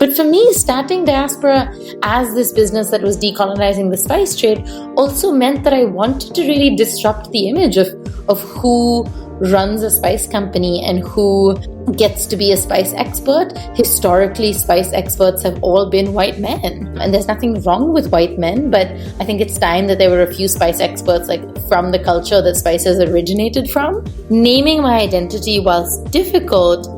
But for me, starting Diaspora as this business that was decolonizing the spice trade also meant that I wanted to really disrupt the image of who runs a spice company and who gets to be a spice expert. Historically, spice experts have all been white men. And there's nothing wrong with white men, but I think it's time that there were a few spice experts from the culture that spices originated from. Naming my identity, whilst difficult,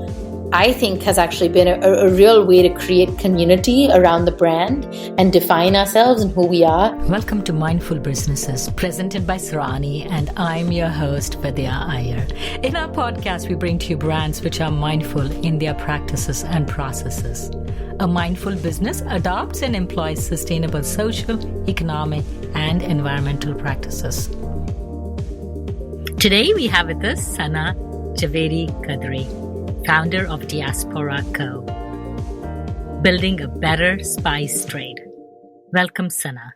I think has actually been a real way to create community around the brand and define ourselves and who we are. Welcome to Mindful Businesses, presented by Sarani, and I'm your host, Vidya Iyer. In our podcast, we bring to you brands which are mindful in their practices and processes. A mindful business adopts and employs sustainable social, economic, and environmental practices. Today, we have with us Sana Javeri Kadri, founder of Diaspora Co., building a better spice trade. Welcome, Sana.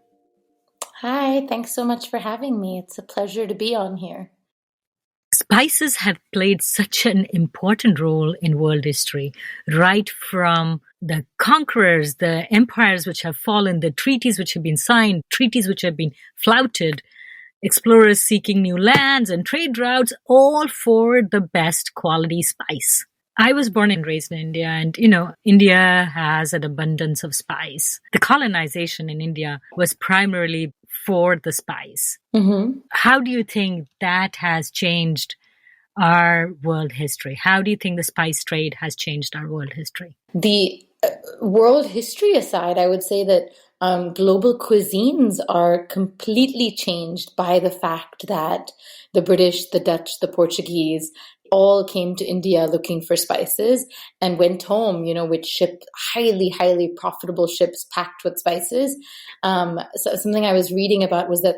Hi, thanks so much for having me. It's a pleasure to be on here. Spices have played such an important role in world history, right from the conquerors, the empires which have fallen, the treaties which have been signed, treaties which have been flouted, explorers seeking new lands and trade routes, all for the best quality spice. I was born and raised in India, and, India has an abundance of spice. The colonization in India was primarily for the spice. Mm-hmm. How do you think that has changed our world history? How do you think the spice trade has changed our world history? The world history aside, I would say that global cuisines are completely changed by the fact that the British, the Dutch, the Portuguese all came to India looking for spices and went home, with highly, highly profitable ships packed with spices. So something I was reading about was that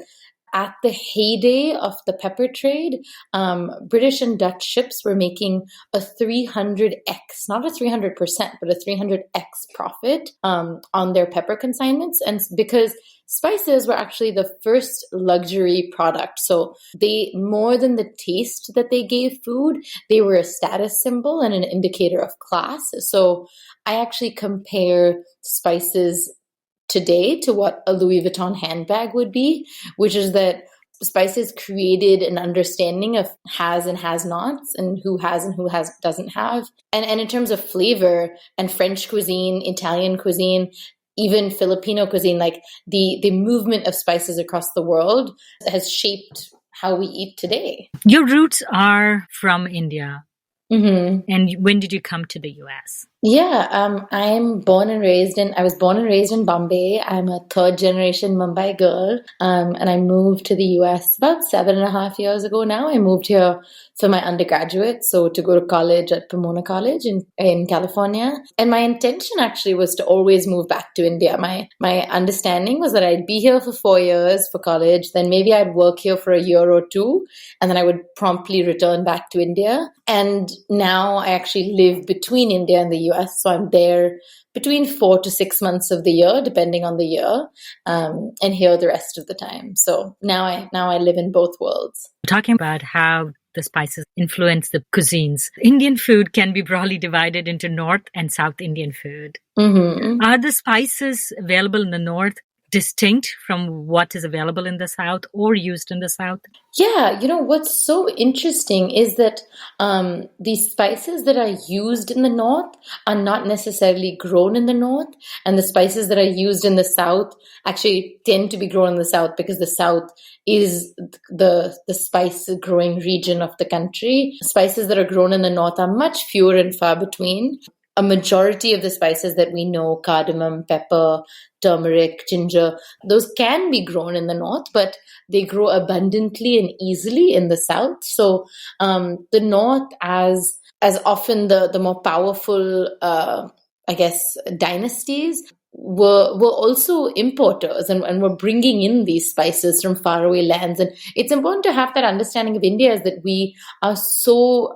at the heyday of the pepper trade, British and Dutch ships were making a 300x, not a 300%, but a 300x profit on their pepper consignments. And because spices were actually the first luxury product. So they, more than the taste that they gave food, they were a status symbol and an indicator of class. So I actually compare spices today to what a Louis Vuitton handbag would be, which is that spices created an understanding of has and has nots and who doesn't have. And in terms of flavor and French cuisine, Italian cuisine, even Filipino cuisine, the movement of spices across the world has shaped how we eat today. Your roots are from India. Mm-hmm. And when did you come to the US? Yeah, I was born and raised in Bombay. I'm a third generation Mumbai girl. And I moved to the US about 7.5 years ago now. I moved here for my undergraduate, so to go to college at Pomona College in California. And my intention actually was to always move back to India. My understanding was that I'd be here for 4 years for college, then maybe I'd work here for a year or two, and then I would promptly return back to India. And now I actually live between India and the US, so I'm there between 4 to 6 months of the year, depending on the year, and here the rest of the time. So now I live in both worlds. Talking about how the spices influence the cuisines. Indian food can be broadly divided into North and South Indian food. Mm-hmm. Are the spices available in the North distinct from what is available in the South or used in the South? Yeah, what's so interesting is that these spices that are used in the North are not necessarily grown in the North, and the spices that are used in the South actually tend to be grown in the South because the South is the spice growing region of the country. Spices that are grown in the North are much fewer and far between. A majority of the spices that we know, cardamom, pepper, turmeric, ginger, those can be grown in the North, but they grow abundantly and easily in the South. So the North, as often the more powerful, dynasties, were also importers and were bringing in these spices from faraway lands. And it's important to have that understanding of India, is that we're so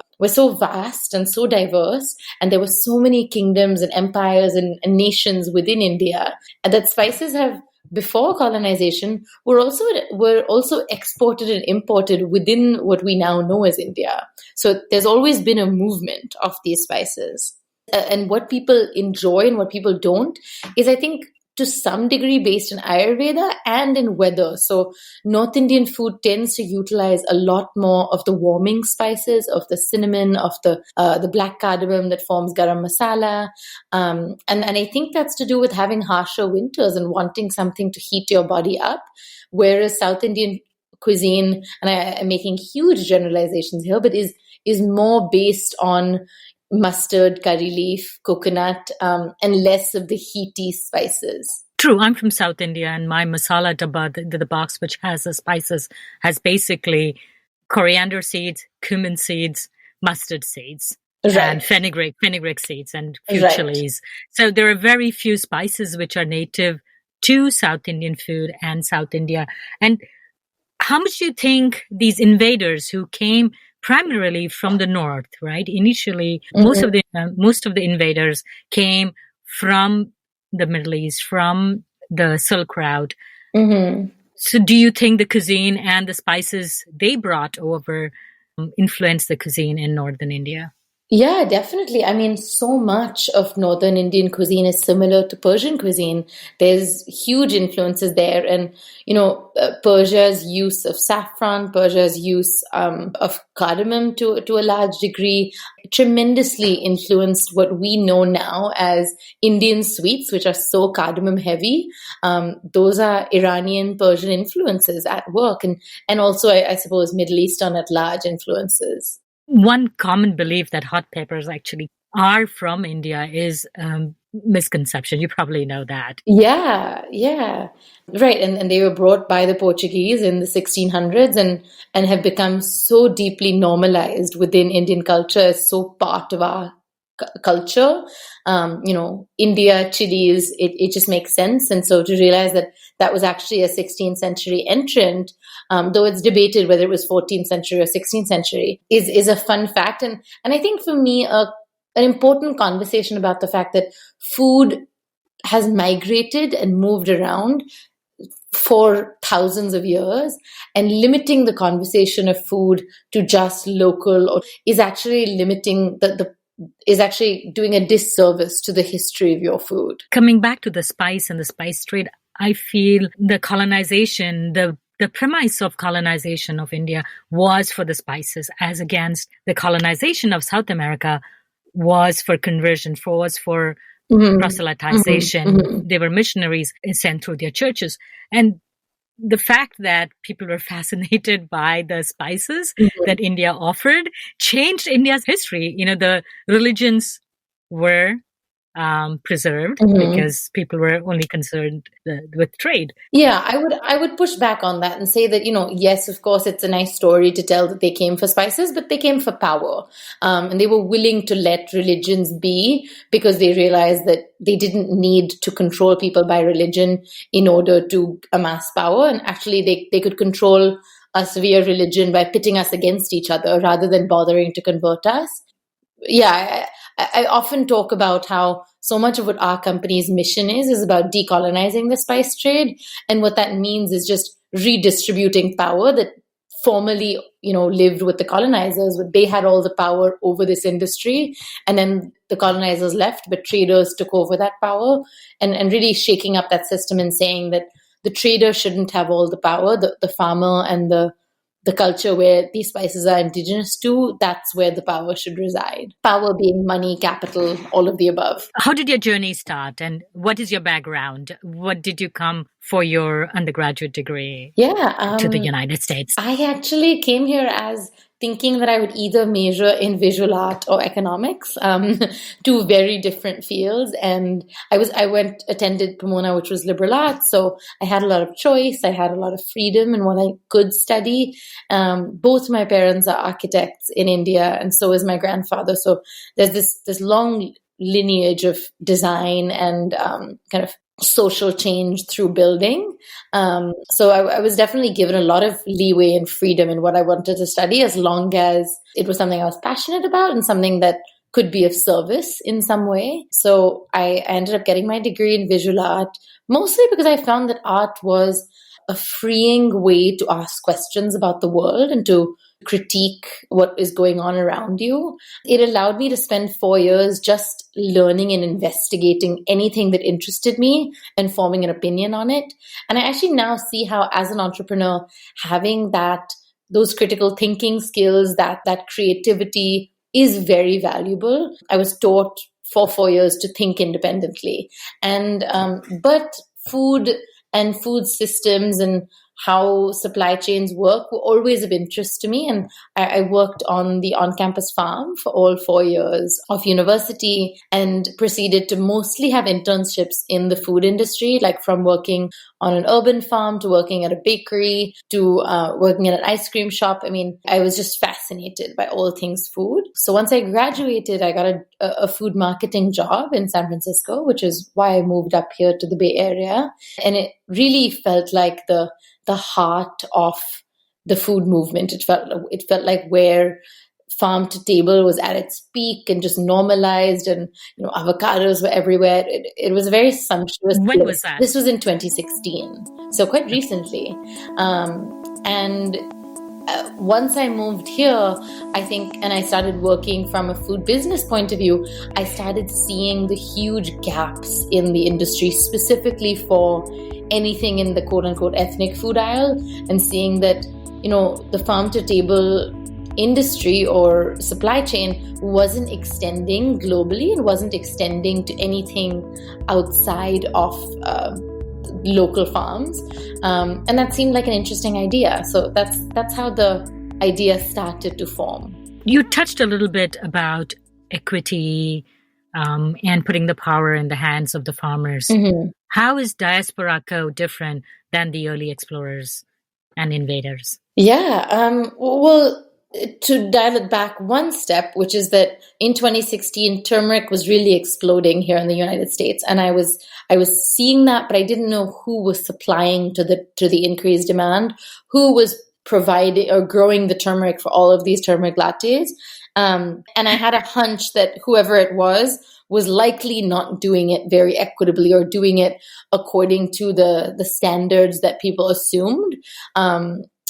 vast and so diverse, and there were so many kingdoms and empires and nations within India, and that spices have, before colonization, were also exported and imported within what we now know as India. So there's always been a movement of these spices. and what people enjoy and what people don't is, I think, to some degree based in Ayurveda and in weather. So North Indian food tends to utilize a lot more of the warming spices, of the cinnamon, of the black cardamom that forms garam masala, and I think that's to do with having harsher winters and wanting something to heat your body up. Whereas South Indian cuisine, and I'm making huge generalizations here, but is more based on mustard, curry leaf, coconut, and less of the heaty spices. True, I'm from South India, and my masala dabba, the box which has the spices, has basically coriander seeds, cumin seeds, mustard seeds, Right. and fenugreek seeds, and few Right. chilies. So there are very few spices which are native to South Indian food and South India. And how much do you think these invaders who came primarily from the north, right? Initially, most of the invaders came from the Middle East, from the Silk Route. Mm-hmm. So do you think the cuisine and the spices they brought over influenced the cuisine in northern India? Yeah, definitely. I mean, so much of Northern Indian cuisine is similar to Persian cuisine. There's huge influences there. And, Persia's use of saffron, Persia's use of cardamom to a large degree tremendously influenced what we know now as Indian sweets, which are so cardamom heavy. Those are Iranian, Persian influences at work. And also, I suppose, Middle Eastern at large influences. One common belief that hot peppers actually are from India is misconception. You probably know that. Yeah. Right. And they were brought by the Portuguese in the 1600s and have become so deeply normalized within Indian culture as so part of our culture. India, chilies, it just makes sense. And so to realize that was actually a 16th century entrant, though it's debated whether it was 14th century or 16th century, is a fun fact. And I think for me, an important conversation about the fact that food has migrated and moved around for thousands of years, and limiting the conversation of food to just local is actually limiting is actually doing a disservice to the history of your food. Coming back to the spice and the spice trade, I feel the colonization, the premise of colonization of India was for the spices, as against the colonization of South America was for conversion, was for proselytization. Mm-hmm. They were missionaries sent through their churches. And the fact that people were fascinated by the spices that India offered changed India's history. The religions were preserved because people were only concerned with trade. Yeah, I would push back on that and say that, yes, of course, it's a nice story to tell that they came for spices, but they came for power. And they were willing to let religions be because they realized that they didn't need to control people by religion in order to amass power. And actually, they could control us via religion by pitting us against each other rather than bothering to convert us. Yeah, I often talk about how so much of what our company's mission is about decolonizing the spice trade. And what that means is just redistributing power that formerly, lived with the colonizers. They had all the power over this industry. And then the colonizers left, but traders took over that power, and really shaking up that system and saying that the trader shouldn't have all the power. The farmer and the culture where these spices are indigenous to, that's where the power should reside. Power being money, capital, all of the above. How did your journey start, and what is your background? What did you come for your undergraduate degree to the United States? I actually came here as thinking that I would either major in visual art or economics, two very different fields. And I attended Pomona, which was liberal arts. So I had a lot of choice. I had a lot of freedom in what I could study. Both my parents are architects in India, and so is my grandfather. So there's this long lineage of design and kind of social change through building. So I was definitely given a lot of leeway and freedom in what I wanted to study, as long as it was something I was passionate about and something that could be of service in some way. So I ended up getting my degree in visual art, mostly because I found that art was a freeing way to ask questions about the world and to critique what is going on around you. It allowed me to spend 4 years just learning and investigating anything that interested me and forming an opinion on it. And I actually now see how, as an entrepreneur, having those critical thinking skills, that creativity is very valuable. I was taught for 4 years to think independently. And but food and food systems and how supply chains work were always of interest to me. And I worked on the on-campus farm for all 4 years of university and proceeded to mostly have internships in the food industry, like from working on an urban farm to working at a bakery to working at an ice cream shop. I mean, I was just fascinated by all things food. So once I graduated, I got a food marketing job in San Francisco, which is why I moved up here to the Bay Area. And it really felt like the heart of the food movement. It felt like where farm to table was at its peak and just normalized, and avocados were everywhere. It was a very sumptuous When place. was that? This was in 2016, so quite recently. And once I moved here, I think, and I started working from a food business point of view, I started seeing the huge gaps in the industry, specifically for anything in the quote unquote ethnic food aisle, and seeing that, the farm to table industry or supply chain wasn't extending globally. It wasn't extending to anything outside of local farms. And that seemed like an interesting idea. So that's how the idea started to form. You touched a little bit about equity and putting the power in the hands of the farmers. Mm-hmm. How is Diaspora Co. different than the early explorers and invaders? Yeah, well, to dial it back one step, which is that in 2016, turmeric was really exploding here in the United States, and I was seeing that, but I didn't know who was supplying to the increased demand, who was providing or growing the turmeric for all of these turmeric lattes, and I had a hunch that whoever it was likely not doing it very equitably or doing it according to the standards that people assumed.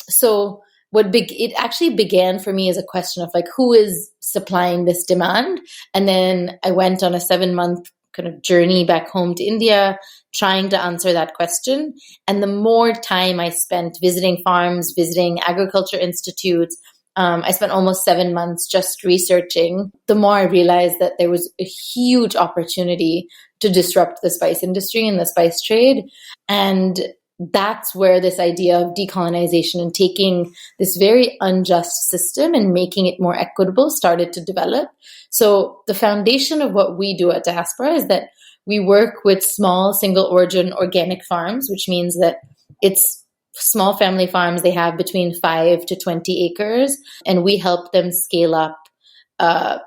So it actually began for me as a question of like, who is supplying this demand? And then I went on a 7-month kind of journey back home to India, trying to answer that question. And the more time I spent visiting farms, visiting agriculture institutes, I spent almost 7 months just researching, the more I realized that there was a huge opportunity to disrupt the spice industry and the spice trade. And that's where this idea of decolonization and taking this very unjust system and making it more equitable started to develop. So the foundation of what we do at Diaspora is that we work with small single origin organic farms, which means that it's small family farms. They have between 5 to 20 acres, and we help them scale up.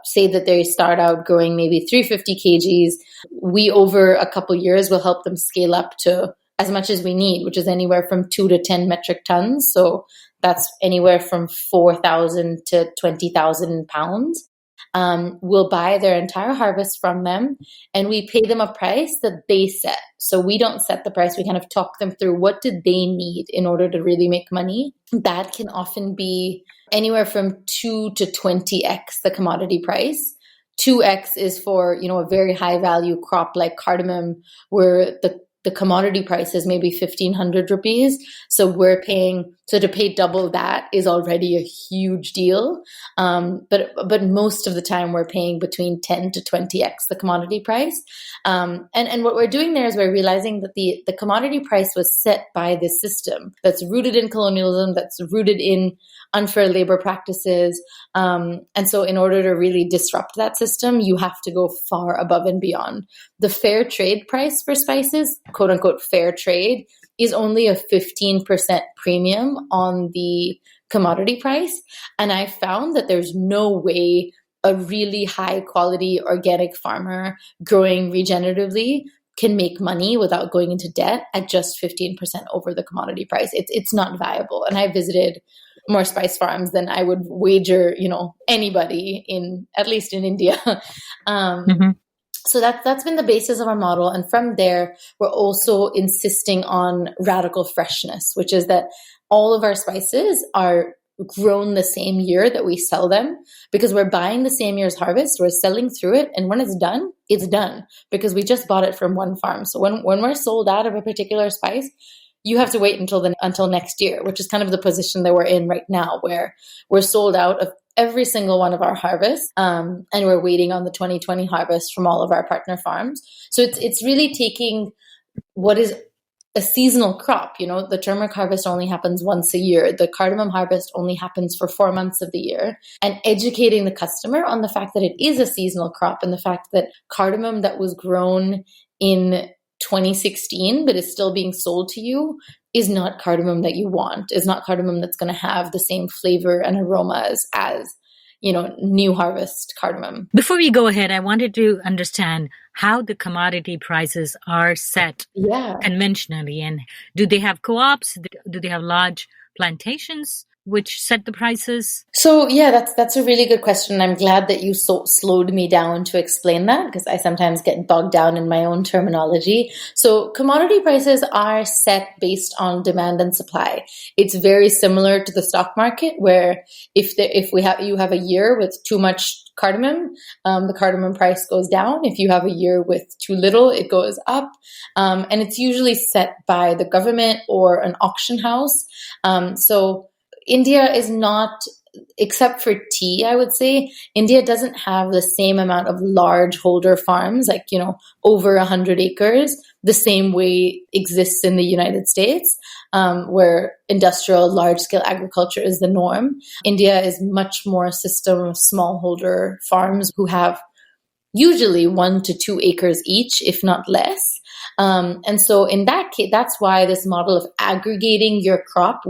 Say that they start out growing maybe 350 kgs. We, over a couple years, will help them scale up to as much as we need, which is anywhere from 2 to 10 metric tons. So that's anywhere from 4,000 to 20,000 pounds. We'll buy their entire harvest from them, and we pay them a price that they set. So we don't set the price. We kind of talk them through what do they need in order to really make money. That can often be anywhere from 2 to 20x the commodity price. 2x is for, a very high value crop like cardamom, where the commodity price is maybe 1,500 rupees. So to pay double that is already a huge deal. But most of the time we're paying between 10 to 20x the commodity price. And what we're doing there is we're realizing that the commodity price was set by this system that's rooted in colonialism, that's rooted in unfair labor practices. And so in order to really disrupt that system, you have to go far above and beyond. The fair trade price for spices, quote unquote fair trade, is only a 15% premium on the commodity price. And I found that there's no way a really high quality organic farmer growing regeneratively can make money without going into debt at just 15% over the commodity price. It's not viable. And I visited more spice farms than I would wager, anybody at least in India. Mm-hmm. So that's been the basis of our model. And from there, we're also insisting on radical freshness, which is that all of our spices are grown the same year that we sell them, because we're buying the same year's harvest, we're selling through it, and when it's done because we just bought it from one farm. So when we're sold out of a particular spice, you have to wait until next year, which is kind of the position that we're in right now, where we're sold out of every single one of our harvests, and we're waiting on the 2020 harvest from all of our partner farms. So it's really taking what is a seasonal crop. The turmeric harvest only happens once a year. The cardamom harvest only happens for 4 months of the year, and educating the customer on the fact that it is a seasonal crop, and the fact that cardamom that was grown in 2016 but is still being sold to you is not cardamom that you want, is not cardamom that's going to have the same flavor and aromas as new harvest cardamom. Before we go ahead, I wanted to understand how the commodity prices are set conventionally, and do they have co-ops? Do they have large plantations which set the prices? So that's a really good question. I'm glad that you slowed me down to explain that, because I sometimes get bogged down in my own terminology. So commodity prices are set based on demand and supply. It's very similar to the stock market, where if you have a year with too much cardamom, the cardamom price goes down. If you have a year with too little, it goes up. And it's usually set by the government or an auction house. So India is not, except for tea, I would say, India doesn't have the same amount of large holder farms, like, over 100 acres, the same way exists in the United States, where industrial large-scale agriculture is the norm. India is much more a system of smallholder farms who have usually 1 to 2 acres each, if not less. And so in that case, that's why this model of aggregating your crop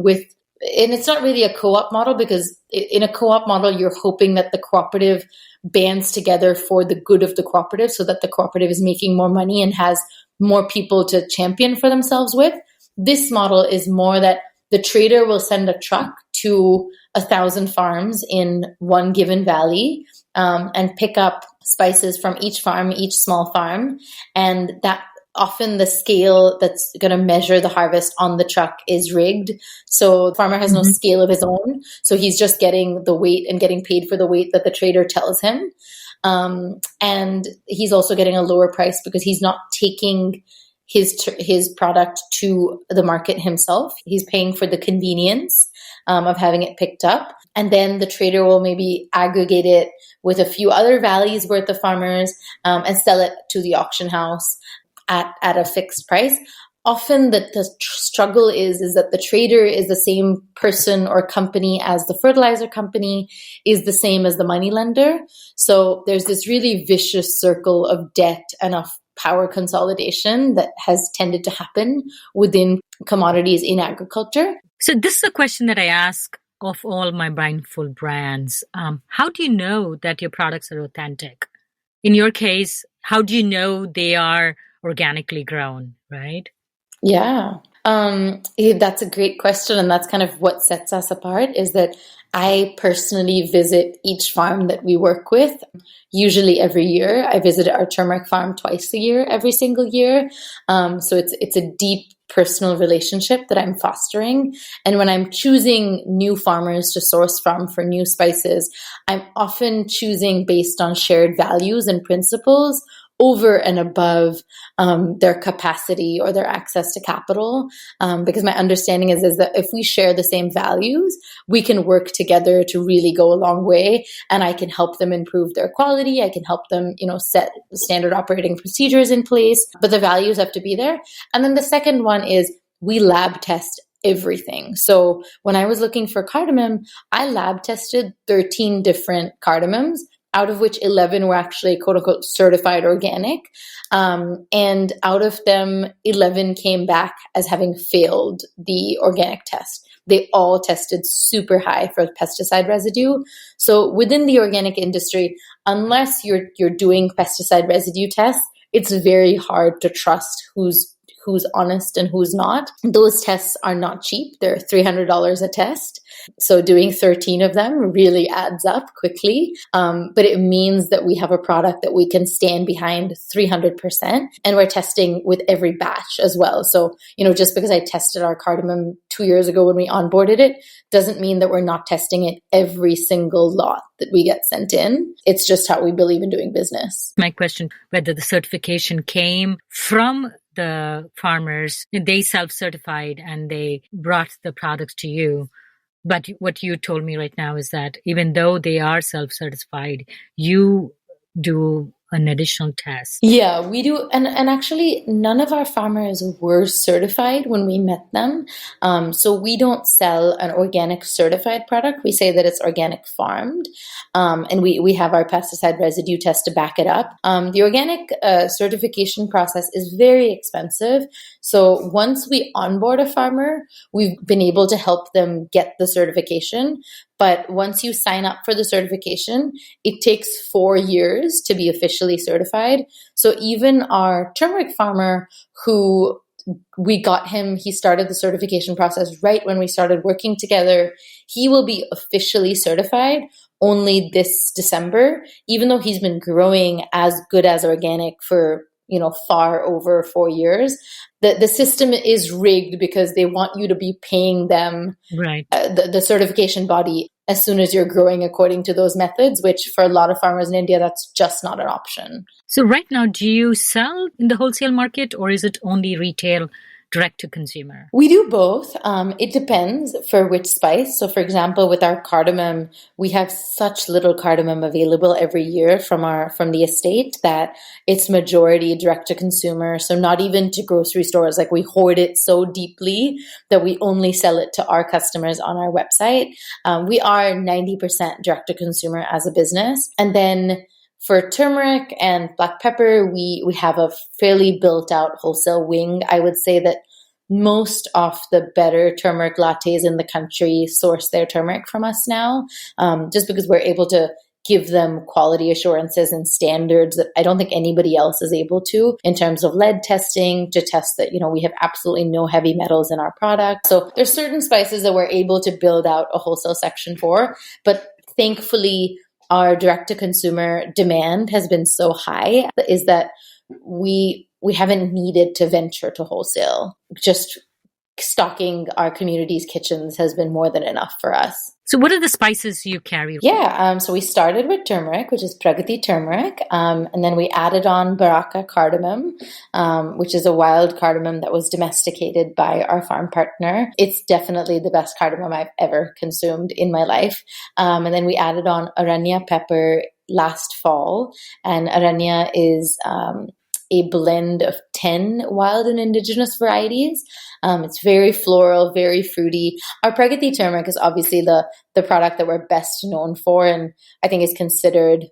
and it's not really a co-op model, because in a co-op model, you're hoping that the cooperative bands together for the good of the cooperative, so that the cooperative is making more money and has more people to champion for themselves with. This model is more that the trader will send a truck to 1,000 farms in one given valley, and pick up spices from each farm, each small farm, and that often the scale that's going to measure the harvest on the truck is rigged. So the farmer has no scale of his own. So he's just getting the weight and getting paid for the weight that the trader tells him. And he's also getting a lower price because he's not taking his product to the market himself. He's paying for the convenience of having it picked up. And then the trader will maybe aggregate it with a few other valleys worth of farmers, and sell it to the auction house at a fixed price. Often the struggle is that the trader is the same person or company as the fertilizer company, is the same as the money lender. So there's this really vicious circle of debt and of power consolidation that has tended to happen within commodities in agriculture. So this is a question that I ask of all my mindful brands. How do you know that your products are authentic? In your case, how do you know they are organically grown, right? Yeah, that's a great question. And that's kind of what sets us apart, is that I personally visit each farm that we work with, usually every year. I visit our turmeric farm twice a year, every single year. So it's a deep personal relationship that I'm fostering. And when I'm choosing new farmers to source from for new spices, I'm often choosing based on shared values and principles over and above their capacity or their access to capital. Because my understanding is that if we share the same values, we can work together to really go a long way. And I can help them improve their quality. I can help them, set standard operating procedures in place, but the values have to be there. And then the second one is we lab test everything. So when I was looking for cardamom, I lab tested 13 different cardamoms, out of which 11 were actually quote unquote certified organic. And out of them, 11 came back as having failed the organic test. They all tested super high for pesticide residue. So within the organic industry, unless you're doing pesticide residue tests, it's very hard to trust who's honest and who's not. Those tests are not cheap. They're $300 a test. So doing 13 of them really adds up quickly. But it means that we have a product that we can stand behind 300%. And we're testing with every batch as well. So, just because I tested our cardamom 2 years ago when we onboarded it, doesn't mean that we're not testing it every single lot that we get sent in. It's just how we believe in doing business. My question, whether the certification came from the farmers, they self-certified and they brought the products to you. But what you told me right now is that even though they are self-certified, you do an additional test. Yeah, we do. And actually, none of our farmers were certified when we met them. So we don't sell an organic certified product. We say that it's organic farmed. And we have our pesticide residue test to back it up. The organic certification process is very expensive. So once we onboard a farmer, we've been able to help them get the certification. But once you sign up for the certification, it takes 4 years to be officially certified. So even our turmeric farmer who we got him, he started the certification process right when we started working together. He will be officially certified only this December, even though he's been growing as good as organic for far over 4 years. The system is rigged because they want you to be paying them, right, the certification body, as soon as you're growing according to those methods, which for a lot of farmers in India, that's just not an option. So right now, do you sell in the wholesale market or is it only retail, direct to consumer? We do both. It depends for which spice. So for example, with our cardamom, we have such little cardamom available every year from the estate that it's majority direct to consumer. So not even to grocery stores. Like we hoard it so deeply that we only sell it to our customers on our website. We are 90% direct to consumer as a business. And then for turmeric and black pepper, we have a fairly built out wholesale wing. I would say that most of the better turmeric lattes in the country source their turmeric from us now, just because we're able to give them quality assurances and standards that I don't think anybody else is able to in terms of lead testing, to test that, we have absolutely no heavy metals in our product. So there's certain spices that we're able to build out a wholesale section for, but thankfully, our direct-to-consumer demand has been so high is that we haven't needed to venture to wholesale. Just stocking our community's kitchens has been more than enough for us. So what are the spices you carry? Yeah, so we started with turmeric, which is Pragati turmeric, and then we added on Baraka cardamom, which is a wild cardamom that was domesticated by our farm partner. It's definitely the best cardamom I've ever consumed in my life. And then we added on Aranya pepper last fall, and Aranya is a blend of 10 wild and indigenous varieties. It's very floral, very fruity. Our Pragati turmeric is obviously the product that we're best known for, and I think is considered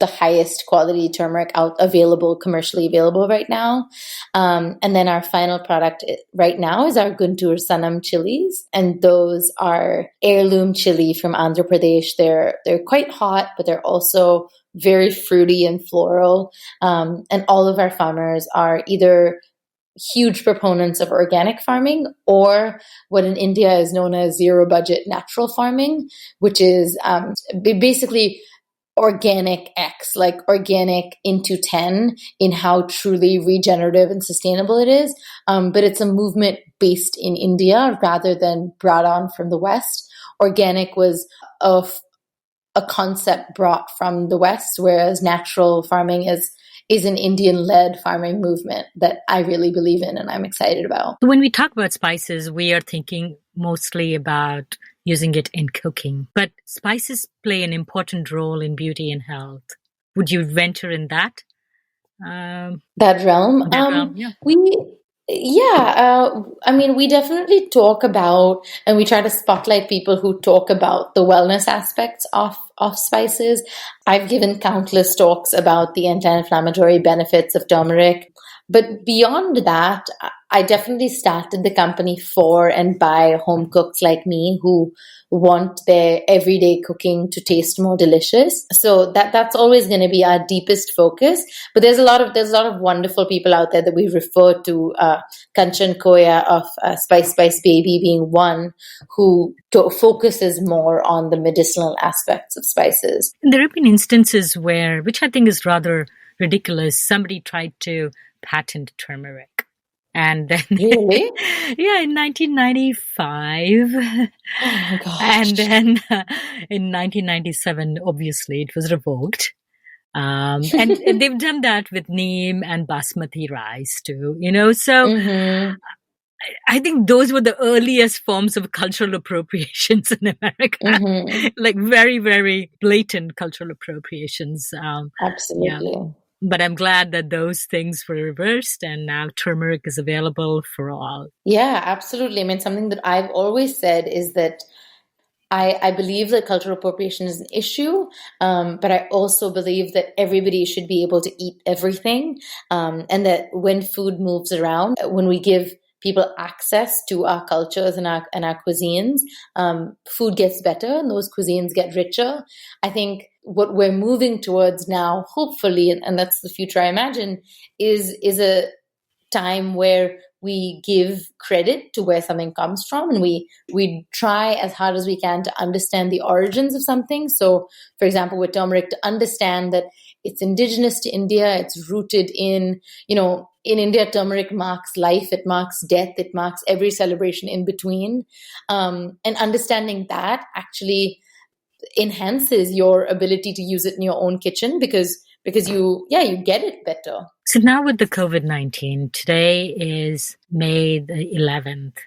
the highest quality turmeric commercially available right now. And then our final product right now is our Guntur Sanam chilies, and those are heirloom chili from Andhra Pradesh. They're quite hot, but they're also very fruity and floral. And all of our farmers are either huge proponents of organic farming or what in India is known as zero budget natural farming, which is basically organic X, like organic into 10 in how truly regenerative and sustainable it is. But it's a movement based in India rather than brought on from the West. Organic was a concept brought from the West, whereas natural farming is an Indian-led farming movement that I really believe in and I'm excited about. When we talk about spices, we are thinking mostly about using it in cooking. But spices play an important role in beauty and health. Would you venture in that? That realm? Yeah. We definitely talk about, and we try to spotlight people who talk about the wellness aspects of spices. I've given countless talks about the anti-inflammatory benefits of turmeric. But beyond that, I definitely started the company for and by home cooks like me who want their everyday cooking to taste more delicious. So that's always going to be our deepest focus. But there's a lot of wonderful people out there that we refer to, Kanchan Koya of Spice Spice Baby being one who focuses more on the medicinal aspects of spices. There have been instances where, which I think is rather ridiculous, somebody tried to patent turmeric. And then, Really? yeah, in 1995. Oh my And gosh. then in 1997, obviously, it was revoked. And they've done that with neem and basmati rice too, So Mm-hmm. I think those were the earliest forms of cultural appropriations in America, Mm-hmm. like very, very blatant cultural appropriations. Yeah. Absolutely. But I'm glad that those things were reversed and now turmeric is available for all. Yeah, absolutely. I mean, something that I've always said is that I believe that cultural appropriation is an issue, but I also believe that everybody should be able to eat everything, and that when food moves around, when we give people access to our cultures and our cuisines, food gets better and those cuisines get richer. I think what we're moving towards now, hopefully, and that's the future I imagine, is a time where we give credit to where something comes from, and we try as hard as we can to understand the origins of something. So for example, with turmeric, to understand that it's indigenous to India, it's rooted in India, turmeric marks life, it marks death, it marks every celebration in between, and understanding that actually enhances your ability to use it in your own kitchen, because you get it better. So now with the COVID-19, today is May the 11th.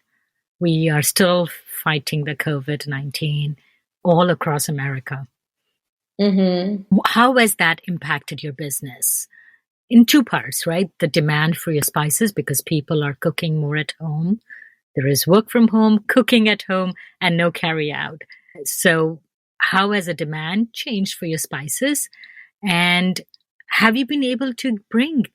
We are still fighting the COVID-19 all across America. Mm-hmm. How has that impacted your business? In two parts, right? The demand for your spices, because people are cooking more at home. There is work from home, cooking at home, and no carry out. So how has the demand changed for your spices? And have you been able to bring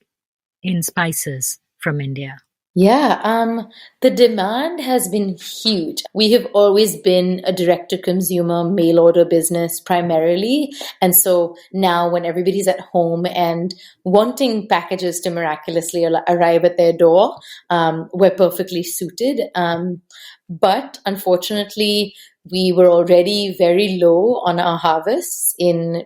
in spices from India? Yeah, the demand has been huge. We have always been a direct to consumer mail order business primarily. And so now, when everybody's at home and wanting packages to miraculously arrive at their door, we're perfectly suited. But unfortunately, we were already very low on our harvests in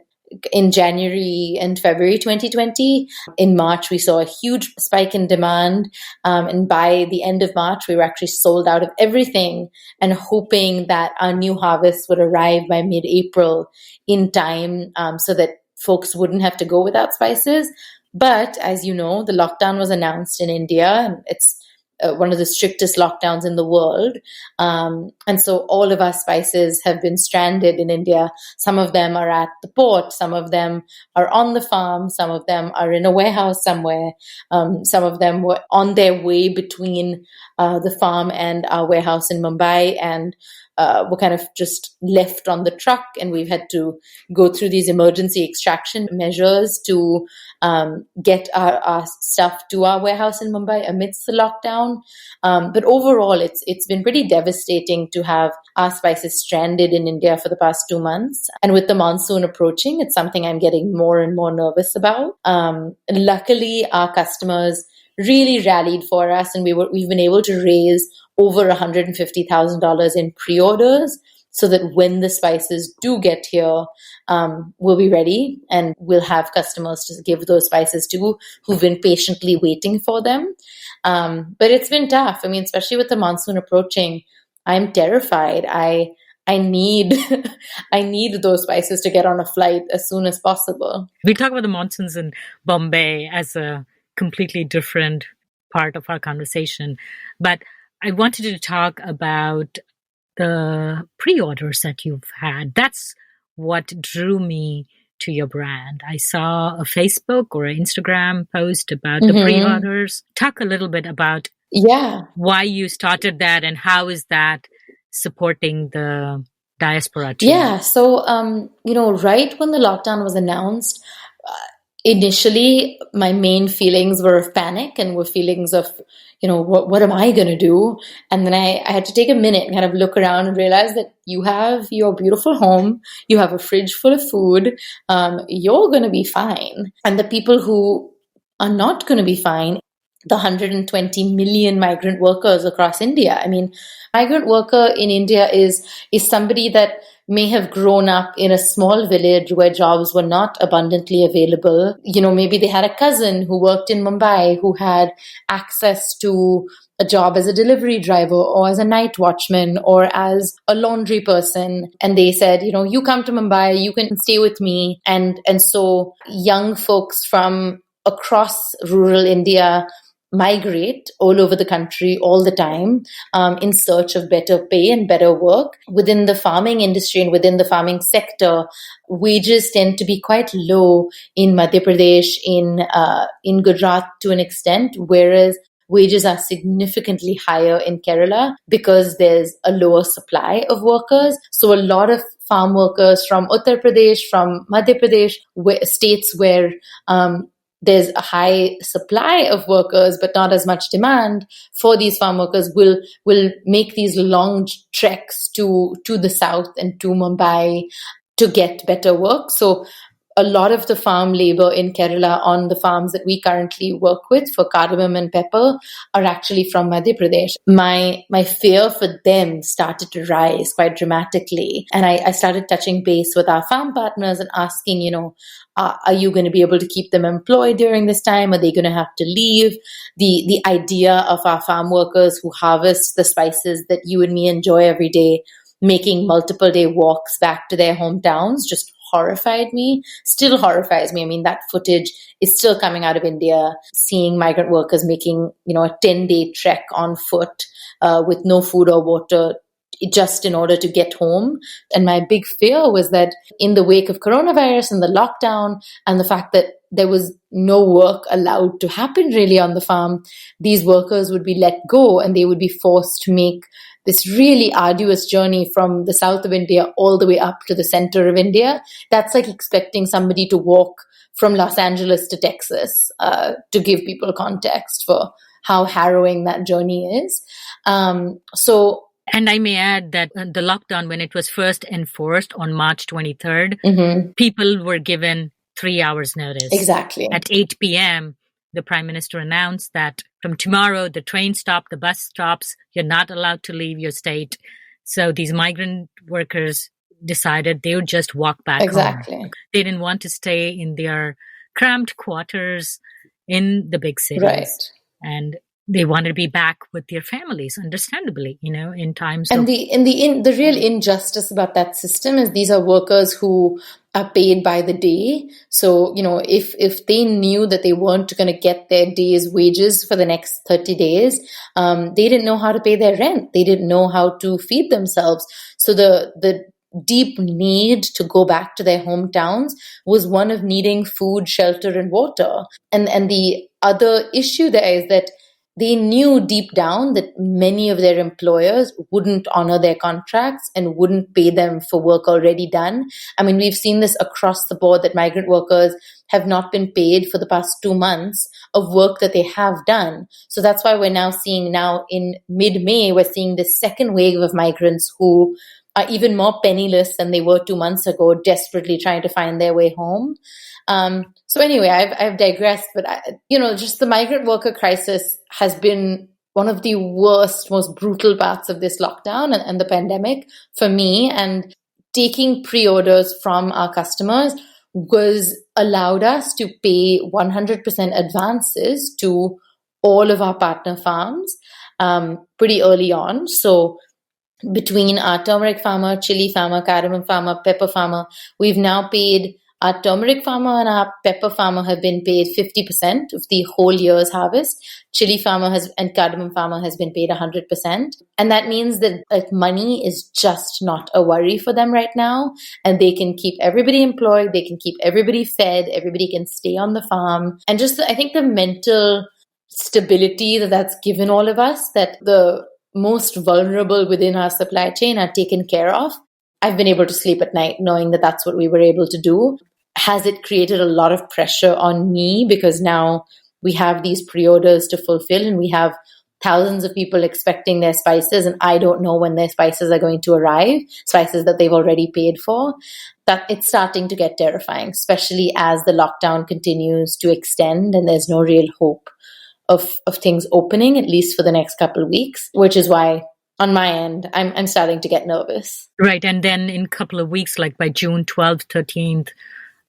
January and February 2020. In March, we saw a huge spike in demand. And by the end of March, we were actually sold out of everything, and hoping that our new harvest would arrive by mid April in time, so that folks wouldn't have to go without spices. But as you know, the lockdown was announced in India, and it's one of the strictest lockdowns in the world. And so all of our spices have been stranded in India. Some of them are at the port, some of them are on the farm, some of them are in a warehouse somewhere, some of them were on their way between the farm and our warehouse in Mumbai, and were kind of just left on the truck, and we've had to go through these emergency extraction measures to get our stuff to our warehouse in Mumbai amidst the lockdown. But overall, it's been pretty devastating to have our spices stranded in India for the past 2 months. And with the monsoon approaching, it's something I'm getting more and more nervous about. Luckily, our customers really rallied for us, and we've been able to raise over $150,000 in pre-orders, so that when the spices do get here, we'll be ready and we'll have customers to give those spices to who've been patiently waiting for them. But it's been tough. I mean, especially with the monsoon approaching, I'm terrified. I need I need those spices to get on a flight as soon as possible. We'll talk about the monsoons in Bombay as a completely different part of our conversation. But I wanted to talk about the pre-orders that you've had. That's what drew me to your brand. I saw a Facebook or an Instagram post about the Mm-hmm. pre-orders. Talk a little bit about Yeah. why you started that and how is that supporting the Diaspora team? Yeah. So, right when the lockdown was announced, Initially, my main feelings were of panic and were feelings of, what am I going to do? And then I had to take a minute and kind of look around and realize that you have your beautiful home, you have a fridge full of food, you're going to be fine. And the people who are not going to be fine, the 120 million migrant workers across India. I mean, migrant worker in India is somebody that may have grown up in a small village where jobs were not abundantly available. Maybe they had a cousin who worked in Mumbai who had access to a job as a delivery driver or as a night watchman or as a laundry person. And they said, you come to Mumbai, you can stay with me. And so young folks from across rural India migrate all over the country all the time in search of better pay and better work. Within the farming industry and within the farming sector, wages tend to be quite low in Madhya Pradesh, in Gujarat to an extent, whereas wages are significantly higher in Kerala because there's a lower supply of workers. So a lot of farm workers from Uttar Pradesh, from Madhya Pradesh, states where there's a high supply of workers but not as much demand for these farm workers, will make these long treks to the south and to Mumbai to get better work. So a lot of the farm labor in Kerala on the farms that we currently work with for cardamom and pepper are actually from Madhya Pradesh. My fear for them started to rise quite dramatically. And I started touching base with our farm partners and asking, are you going to be able to keep them employed during this time? Are they going to have to leave? The idea of our farm workers who harvest the spices that you and me enjoy every day, making multiple day walks back to their hometowns, just horrified me, still horrifies me. I mean, that footage is still coming out of India, seeing migrant workers making, a 10-day trek on foot with no food or water just in order to get home. And my big fear was that in the wake of coronavirus and the lockdown and the fact that there was no work allowed to happen really on the farm, these workers would be let go and they would be forced to make this really arduous journey from the south of India all the way up to the center of India. That's like expecting somebody to walk from Los Angeles to Texas, to give people context for how harrowing that journey is. And I may add that the lockdown, when it was first enforced on March 23rd, people were given 3 hours notice. Exactly. At 8 p.m., the Prime Minister announced that from tomorrow, the train stop, the bus stops, you're not allowed to leave your state. So these migrant workers decided they would just walk back home. They didn't want to stay in their cramped quarters in the big cities. Right. And they wanted to be back with their families, understandably, in times and of... the real injustice about that system is these are workers who are paid by the day. So, if they knew that they weren't going to get their day's wages for the next 30 days, they didn't know how to pay their rent. They didn't know how to feed themselves. So the deep need to go back to their hometowns was one of needing food, shelter, and water. And the other issue there is that they knew deep down that many of their employers wouldn't honor their contracts and wouldn't pay them for work already done. I mean, we've seen this across the board that migrant workers have not been paid for the past 2 months of work that they have done. So that's why we're now seeing in mid-May, we're seeing this second wave of migrants who are even more penniless than they were 2 months ago, desperately trying to find their way home. So anyway, I've digressed, but just the migrant worker crisis has been one of the worst, most brutal parts of this lockdown and the pandemic for me. And taking pre-orders from our customers was allowed us to pay 100% advances to all of our partner farms pretty early on. So between our turmeric farmer, chili farmer, cardamom farmer, pepper farmer, we've now paid our turmeric farmer and our pepper farmer have been paid 50% of the whole year's harvest. Chili farmer and cardamom farmer has been paid 100%. And that means that money is just not a worry for them right now. And they can keep everybody employed. They can keep everybody fed. Everybody can stay on the farm. And just, I think the mental stability that's given all of us, that the most vulnerable within our supply chain are taken care of. I've been able to sleep at night knowing that that's what we were able to do. has it created a lot of pressure on me because now we have these pre-orders to fulfill and we have thousands of people expecting their spices and I don't know when their spices are going to arrive, spices that they've already paid for. That it's starting to get terrifying, especially as the lockdown continues to extend and there's no real hope of things opening, at least for the next couple of weeks, which is why on my end, I'm starting to get nervous. Right. And then in a couple of weeks, like by June 12th, 13th,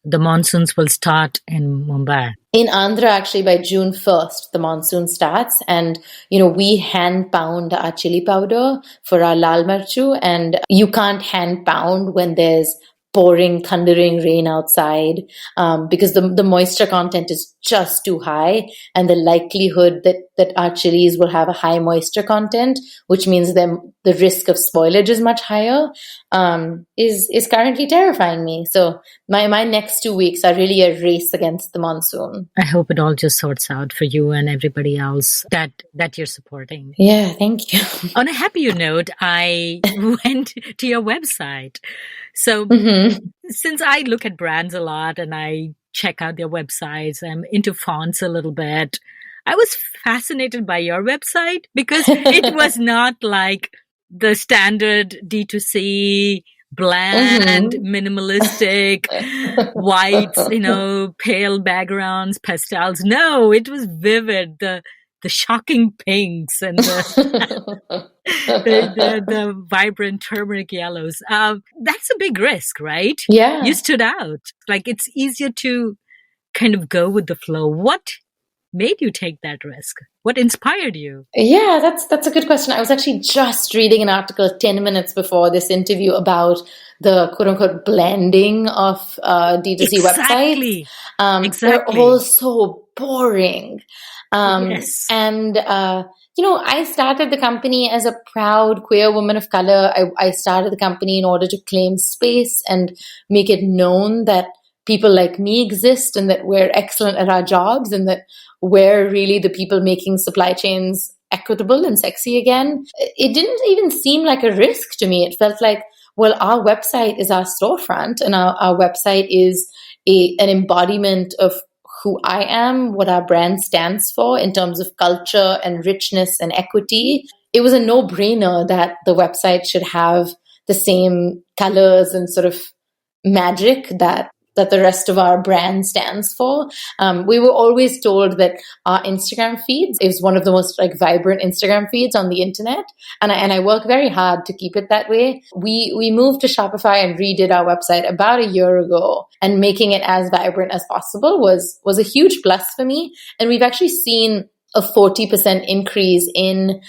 the monsoons will start in Mumbai. In Andhra, actually, by June 1st, the monsoon starts. And, you know, we hand pound our chili powder for our lal marchu. And you can't hand pound when there's pouring, thundering rain outside because the moisture content is just too high. And the likelihood that our chilies will have a high moisture content, which means the risk of spoilage is much higher, is currently terrifying me. So my next 2 weeks are really a race against the monsoon. I hope it all just sorts out for you and everybody else that you're supporting. Yeah, thank you. On a happier note, I went to your website. So since I look at brands a lot and I check out their websites, I'm into fonts a little bit. I was fascinated by your website because it was not like the standard D2C bland, minimalistic, whites, pale backgrounds, pastels. No, it was vivid. The shocking pinks and the vibrant turmeric yellows. That's a big risk, right? Yeah. You stood out. Like, it's easier to kind of go with the flow. What made you take that risk? What inspired you? Yeah, that's a good question. I was actually just reading an article 10 minutes before this interview about the quote-unquote blending of D2C Exactly. websites. Exactly. They're all so boring. Yes. And, I started the company as a proud queer woman of color. I started the company in order to claim space and make it known that people like me exist and that we're excellent at our jobs and that we're really the people making supply chains equitable and sexy again. It didn't even seem like a risk to me. It felt like, well, our website is our storefront and our website is an embodiment of who I am, what our brand stands for in terms of culture and richness and equity. It was a no-brainer that the website should have the same colors and sort of magic that the rest of our brand stands for. We were always told that our Instagram feeds is one of the most vibrant Instagram feeds on the internet. And I work very hard to keep it that way. We moved to Shopify and redid our website about a year ago, and making it as vibrant as possible was a huge plus for me. And we've actually seen a 40% increase in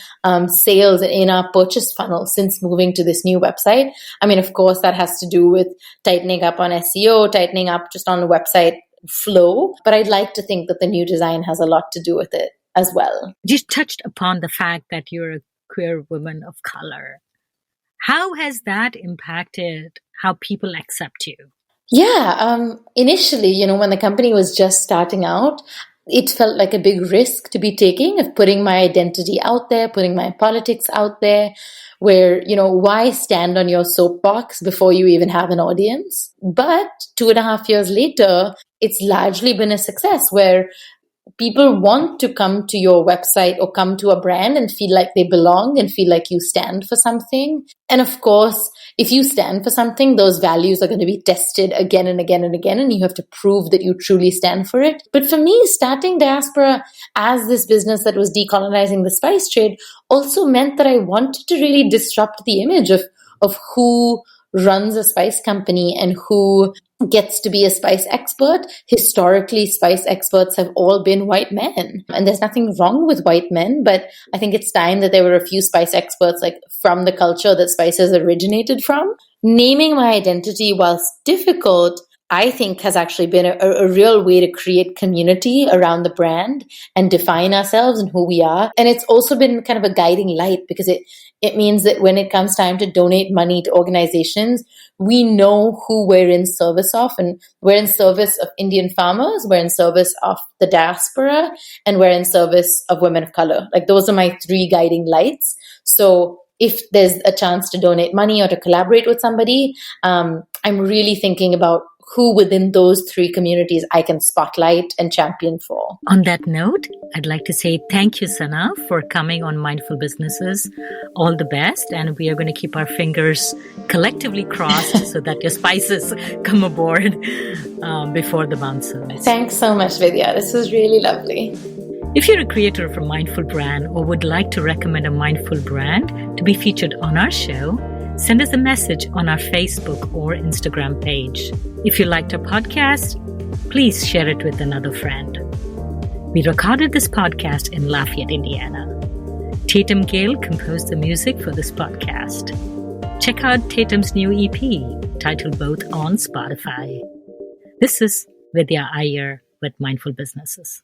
sales in our purchase funnel since moving to this new website. I mean, of course, that has to do with tightening up on SEO, tightening up just on the website flow. But I'd like to think that the new design has a lot to do with it as well. You touched upon the fact that you're a queer woman of color. How has that impacted how people accept you? Yeah, initially, when the company was just starting out, it felt like a big risk to be taking of putting my identity out there, putting my politics out there, where, why stand on your soapbox before you even have an audience? But 2.5 years later, it's largely been a success where people want to come to your website or come to a brand and feel like they belong and feel like you stand for something. And of course, if you stand for something, those values are going to be tested again and again and again, and you have to prove that you truly stand for it. But for me, starting Diaspora as this business that was decolonizing the spice trade also meant that I wanted to really disrupt the image of who runs a spice company and who gets to be a spice expert. Historically, spice experts have all been white men. And there's nothing wrong with white men, but I think it's time that there were a few spice experts from the culture that spices originated from. Naming my identity, whilst difficult, I think has actually been a real way to create community around the brand and define ourselves and who we are. And it's also been kind of a guiding light because it means that when it comes time to donate money to organizations, we know who we're in service of, and we're in service of Indian farmers, we're in service of the diaspora, and we're in service of women of color. Those are my 3 guiding lights. So if there's a chance to donate money or to collaborate with somebody, I'm really thinking about who within those three communities I can spotlight and champion for. On that note, I'd like to say thank you, Sana, for coming on Mindful Businesses. All the best. And we are going to keep our fingers collectively crossed so that your spices come aboard before the monsoon. Thanks so much, Vidya. This was really lovely. If you're a creator of a mindful brand or would like to recommend a mindful brand to be featured on our show, send us a message on our Facebook or Instagram page. If you liked our podcast, please share it with another friend. We recorded this podcast in Lafayette, Indiana. Tatum Gale composed the music for this podcast. Check out Tatum's new EP, titled Both, on Spotify. This is Vidya Iyer with Mindful Businesses.